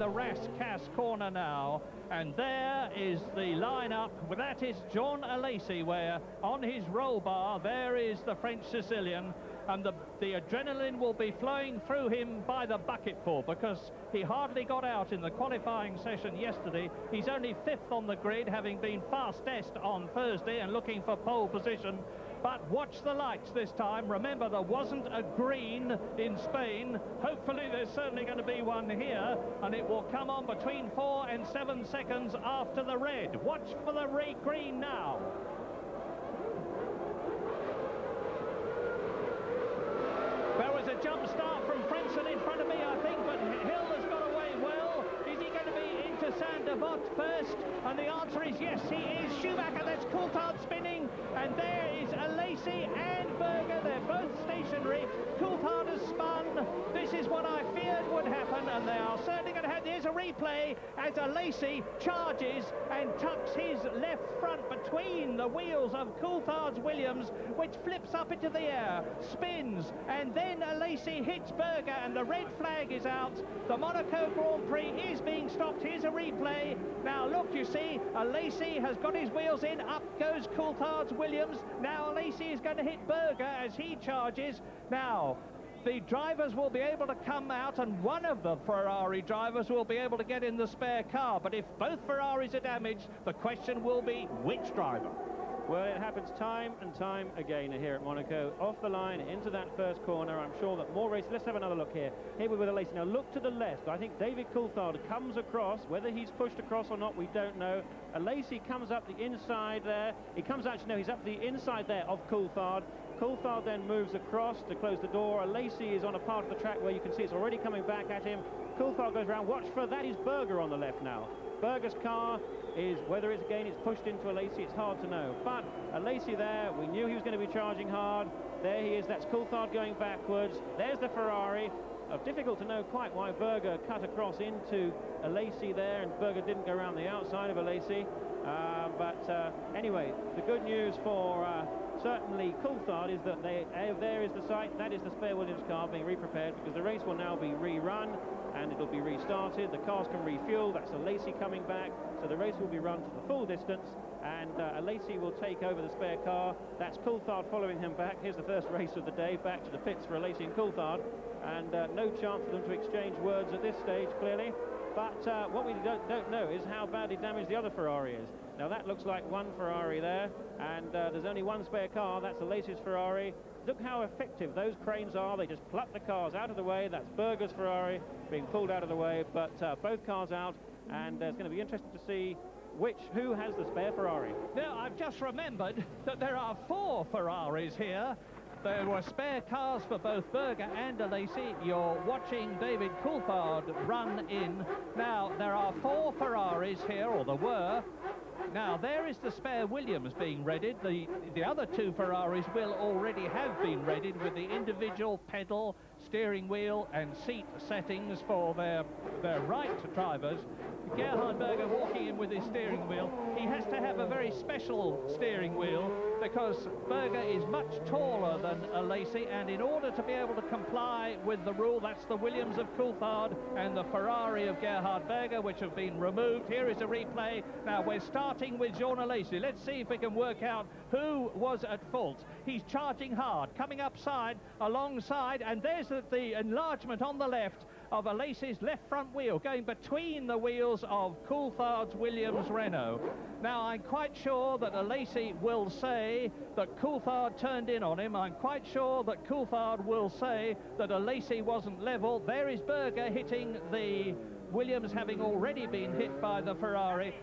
the Ras-Cas corner now, and there is the lineup. That is John Alesi, where on his roll bar there is the French Sicilian, and the adrenaline will be flowing through him by the bucketful, because he hardly got out in the qualifying session yesterday. He's only 5th on the grid, having been fastest on Thursday and looking for pole position. But watch the lights this time. Remember, there wasn't a green in Spain. Hopefully there's certainly going to be one here, and it will come on between 4 and 7 seconds after the red. Watch for the green now. There was a jump start from Frenson in front of me, I think, but Hill has got away well. Is he going to be into Saint-Devot first? And the answer is yes, he is. Schumacher, that's Coulthard spinning, and there is Alesi and Berger. They're both stationary. Coulthard has spun. This is what I feared would happen, and they are certainly going to have... There's a replay as Alesi charges and tucks his left front between the wheels of Coulthard's Williams, which flips up into the air, spins, and then Alesi hits Berger, and the red flag is out. The Monaco Grand Prix is being stopped. Here's a replay. Now look, you see, Alesi has got his wheels in. Up goes Coulthard's Williams. Now Alesi is going to hit Berger as he charges. Now, the drivers will be able to come out, and one of the Ferrari drivers will be able to get in the spare car. But if both Ferraris are damaged, the question will be which driver? Well, it happens time and time again here at Monaco. Off the line, into that first corner. I'm sure that more races... Let's have another look here. Here we're with Alesi. Now, look to the left. I think David Coulthard comes across. Whether he's pushed across or not, we don't know. Alesi comes up the inside there. He comes actually, no, he's up the inside there of Coulthard. Coulthard then moves across to close the door. Alesi is on a part of the track where you can see it's already coming back at him. Coulthard goes around. Watch for that is Berger on the left now. Berger's car is, whether it's pushed into Alesi, it's hard to know. But Alesi there, we knew he was going to be charging hard. There he is, that's Coulthard going backwards. There's the Ferrari. Difficult to know quite why Berger cut across into Alesi there, and Berger didn't go around the outside of Alesi. Anyway, the good news for certainly Coulthard is that there is the site, that is the spare Williams car being re-prepared, because the race will now be rerun and it'll be restarted. The cars can refuel. That's Alesi coming back, so the race will be run to the full distance, and Alesi will take over the spare car. That's Coulthard following him back. Here's the first race of the day, back to the pits for Alesi and Coulthard, and no chance for them to exchange words at this stage, clearly. But what we don't know is how badly damaged the other Ferrari is. Now that looks like one Ferrari there, and there's only one spare car. That's Alesi's Ferrari. Look how effective those cranes are. They just pluck the cars out of the way. That's Berger's Ferrari being pulled out of the way, but both cars out, and it's going to be interesting to see who has the spare Ferrari. Now, I've just remembered that there are 4 Ferraris here. There were spare cars for both Berger and Alesi. You're watching David Coulthard run in. Now, there are 4 Ferraris here, or there were. Now, there is the spare Williams being readied. The other 2 Ferraris will already have been readied with the individual pedal, steering wheel and seat settings for their right drivers. Gerhard Berger walking in with his steering wheel. He has to have a very special steering wheel because Berger is much taller than Alesi, and in order to be able to comply with the rule, that's the Williams of Coulthard and the Ferrari of Gerhard Berger, which have been removed. Here is a replay. Now we're starting with Jean Alesi. Let's see if we can work out who was at fault. He's charging hard, coming upside, alongside, and there's the enlargement on the left of Alesi's left front wheel, going between the wheels of Coulthard's Williams Renault. Now, I'm quite sure that Alesi will say that Coulthard turned in on him. I'm quite sure that Coulthard will say that Alesi wasn't level. There is Berger hitting the Williams, having already been hit by the Ferrari.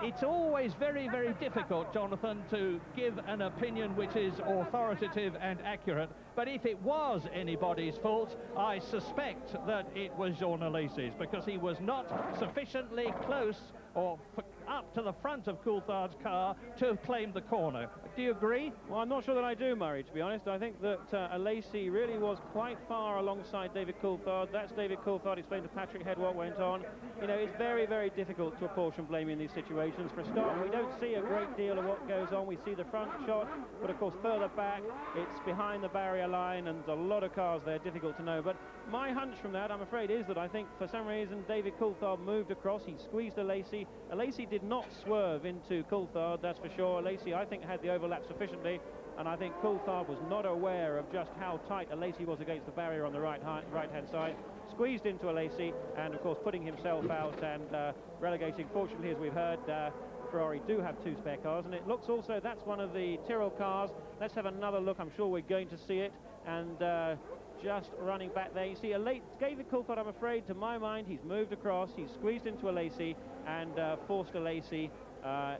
It's always very, very difficult, Jonathan, to give an opinion which is authoritative and accurate. But if it was anybody's fault, I suspect that it was Jean Alesi's, because he was not sufficiently close or up to the front of Coulthard's car to claim the corner. Do you agree? Well, I'm not sure that I do, Murray, to be honest. I think that Alesi really was quite far alongside David Coulthard. That's David Coulthard explained to Patrick Head what went on. You know, it's very, very difficult to apportion blame in these situations. For a start, we don't see a great deal of what goes on. We see the front shot, but of course further back, it's behind the barrier line, and there's a lot of cars there, difficult to know. But my hunch from that, I'm afraid, is that I think for some reason David Coulthard moved across. He squeezed Alesi. Alesi did not swerve into Coulthard, that's for sure. Alesi, I think, had the overlap sufficiently, and I think Coulthard was not aware of just how tight Alesi was against the barrier on the right-hand side. Squeezed into Alesi, and of course putting himself out and relegating. Fortunately, as we've heard, Ferrari do have 2 spare cars, and it looks also that's one of the Tyrrell cars. Let's have another look. I'm sure we're going to see it. And just running back there, you see David Coulthard, I'm afraid, to my mind, he's moved across, he's squeezed into Alesi and forced Alesi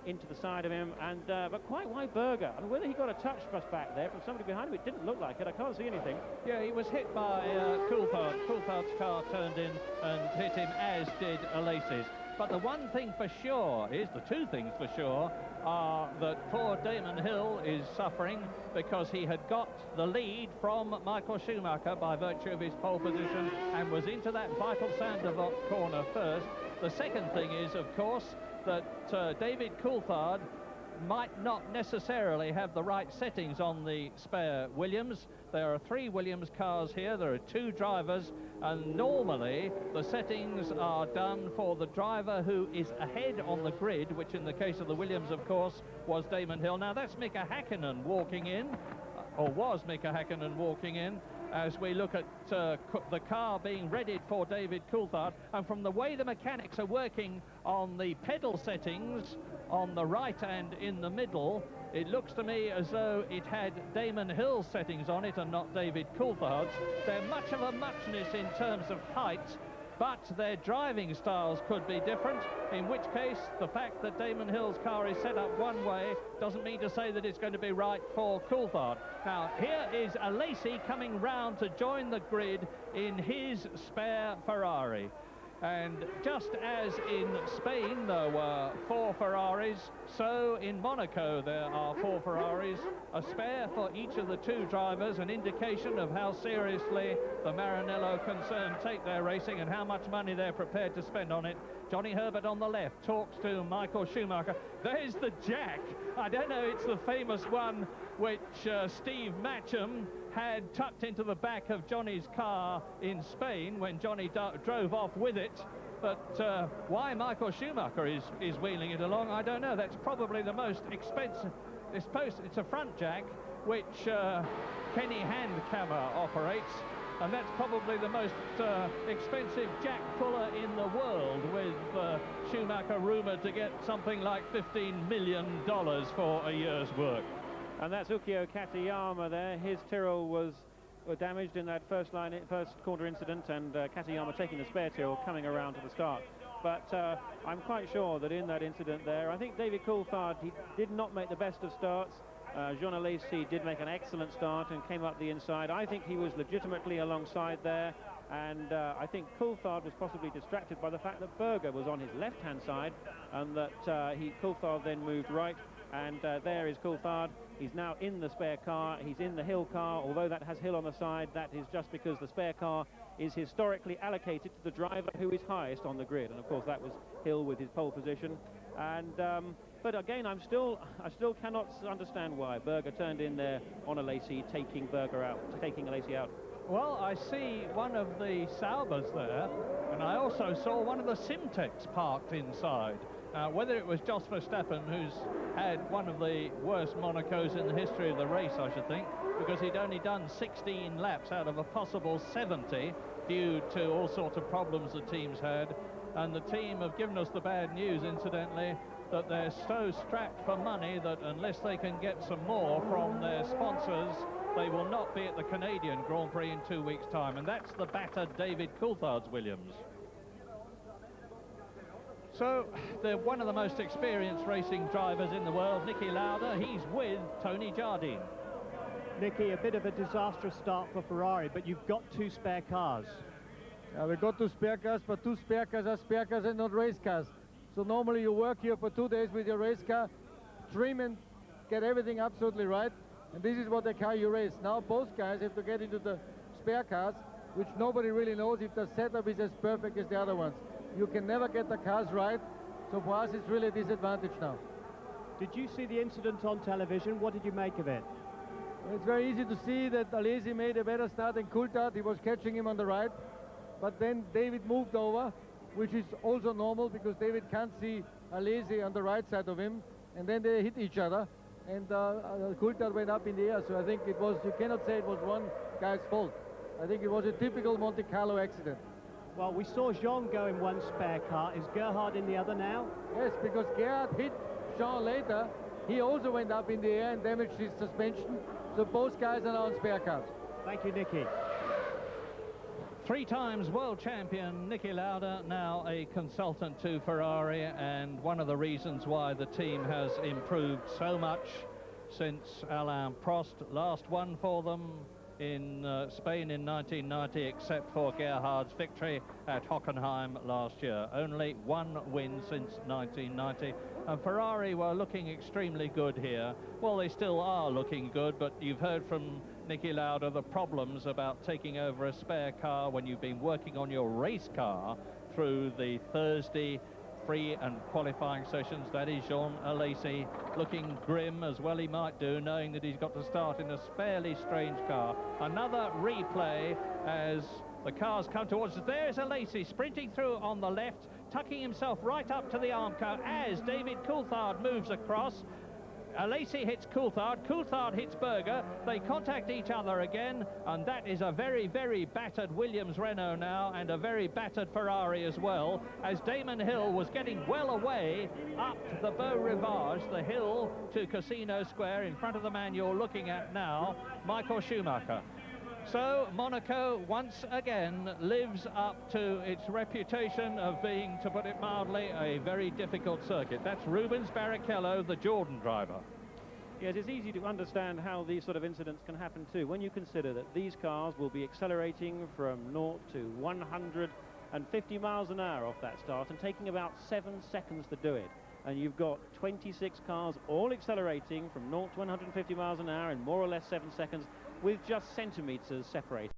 into the side of him, and but quite why Berger? I mean, whether he got a touch just back there from somebody behind him, it didn't look like it. I can't see anything. Yeah, he was hit by Coulthard. Coulthard's car turned in and hit him, as did Alesi's. But the one thing for sure is, the 2 things for sure, are that poor Damon Hill is suffering because he had got the lead from Michael Schumacher by virtue of his pole position and was into that vital Sandoval corner first. The second thing is, of course, that David Coulthard might not necessarily have the right settings on the spare Williams. There are 3 Williams cars here, there are 2 drivers, and normally the settings are done for the driver who is ahead on the grid, which in the case of the Williams, of course, was Damon Hill. Now that's Mika Häkkinen walking in, or was Mika Häkkinen walking in, as we look at the car being readied for David Coulthard. And from the way the mechanics are working on the pedal settings on the right and in the middle, it looks to me as though it had Damon Hill's settings on it and not David Coulthard's. They're much of a muchness in terms of height, but their driving styles could be different, in which case the fact that Damon Hill's car is set up one way doesn't mean to say that it's going to be right for Coulthard. Now, here is Alesi coming round to join the grid in his spare Ferrari. And just as in Spain there were 4 Ferraris, so in Monaco there are 4 Ferraris, a spare for each of the 2 drivers, an indication of how seriously the Maranello concern take their racing and how much money they're prepared to spend on it. Johnny Herbert on the left talks to Michael Schumacher. There's the jack. I don't know, it's the famous one which Steve Matcham had tucked into the back of Johnny's car in Spain when Johnny drove off with it. But why Michael Schumacher is wheeling it along, I don't know. That's probably the most expensive. It's a front jack, which Kenny Handkammer operates, and that's probably the most expensive jack puller in the world, with Schumacher rumoured to get something like $15 million for a year's work. And that's Ukyo Katayama there. His Tyrrell was damaged in that first corner incident, and Katayama taking the spare Tyrrell coming around to the start. But I'm quite sure that in that incident there, I think David Coulthard, he did not make the best of starts. Jean Alesi did make an excellent start and came up the inside. I think he was legitimately alongside there, and I think Coulthard was possibly distracted by the fact that Berger was on his left-hand side, and that Coulthard then moved right. And there is Coulthard. He's now in the spare car. He's in the Hill car. Although that has Hill on the side, that is just because the spare car is historically allocated to the driver who is highest on the grid. And of course that was Hill with his pole position. And but again, I still cannot understand why Berger turned in there on Alesi, taking Alesi out. Well, I see one of the Saubers there, and I also saw one of the Simtex parked inside. Whether it was Jos Verstappen, who's had one of the worst Monacos in the history of the race, I should think, because he'd only done 16 laps out of a possible 70 due to all sorts of problems the team's had. And the team have given us the bad news, incidentally, that they're so strapped for money that unless they can get some more from their sponsors, they will not be at the Canadian Grand Prix in 2 weeks' time. And that's the battered David Coulthard's Williams. So, they're one of the most experienced racing drivers in the world, Niki Lauda. He's with Tony Jardine. Nicky, a bit of a disastrous start for Ferrari, but you've got 2 spare cars. Yeah, we got 2 spare cars, but 2 spare cars are spare cars and not race cars. So normally you work here for 2 days with your race car, trim and get everything absolutely right. And this is what the car you race. Now both guys have to get into the spare cars, which nobody really knows if the setup is as perfect as the other ones. You can never get the cars right, so for us it's really a disadvantage now. Did you see the incident on television? What did you make of it? It's very easy to see that Alesi made a better start than Coulthard. He was catching him on the right, but then David moved over, which is also normal because David can't see Alesi on the right side of him, and then they hit each other, and Coulthard went up in the air. So I think it was, you cannot say it was one guy's fault. I think it was a typical Monte Carlo accident. Well, we saw Jean go in one spare car. Is Gerhard in the other now? Yes, because Gerhard hit Jean later. He also went up in the air and damaged his suspension. So both guys are now on spare cars. Thank you, Nicky. 3 times world champion Niki Lauda, now a consultant to Ferrari, and one of the reasons why the team has improved so much since Alain Prost last won for them in Spain in 1990, except for Gerhard's victory at Hockenheim last year. Only 1 win since 1990, and Ferrari were looking extremely good here. Well, they still are looking good, but you've heard from Niki Lauda the problems about taking over a spare car when you've been working on your race car through the Thursday free and qualifying sessions. That is Jean Alesi looking grim, as well he might do, knowing that he's got to start in a fairly strange car. Another replay as the cars come towards us. There's Alesi sprinting through on the left, tucking himself right up to the Armco as David Coulthard moves across. Alesi hits Coulthard, Coulthard hits Berger, they contact each other again, and that is a very, very battered Williams Renault now, and a very battered Ferrari as well, as Damon Hill was getting well away up the Beau Rivage, the hill to Casino Square, in front of the man you're looking at now, Michael Schumacher. So Monaco once again lives up to its reputation of being, to put it mildly, a very difficult circuit. That's Rubens Barrichello, the Jordan driver. Yes, it's easy to understand how these sort of incidents can happen too, when you consider that these cars will be accelerating from 0 to 150 miles an hour off that start and taking about 7 seconds to do it. And you've got 26 cars all accelerating from 0 to 150 miles an hour in more or less 7 seconds, with just centimetres separating.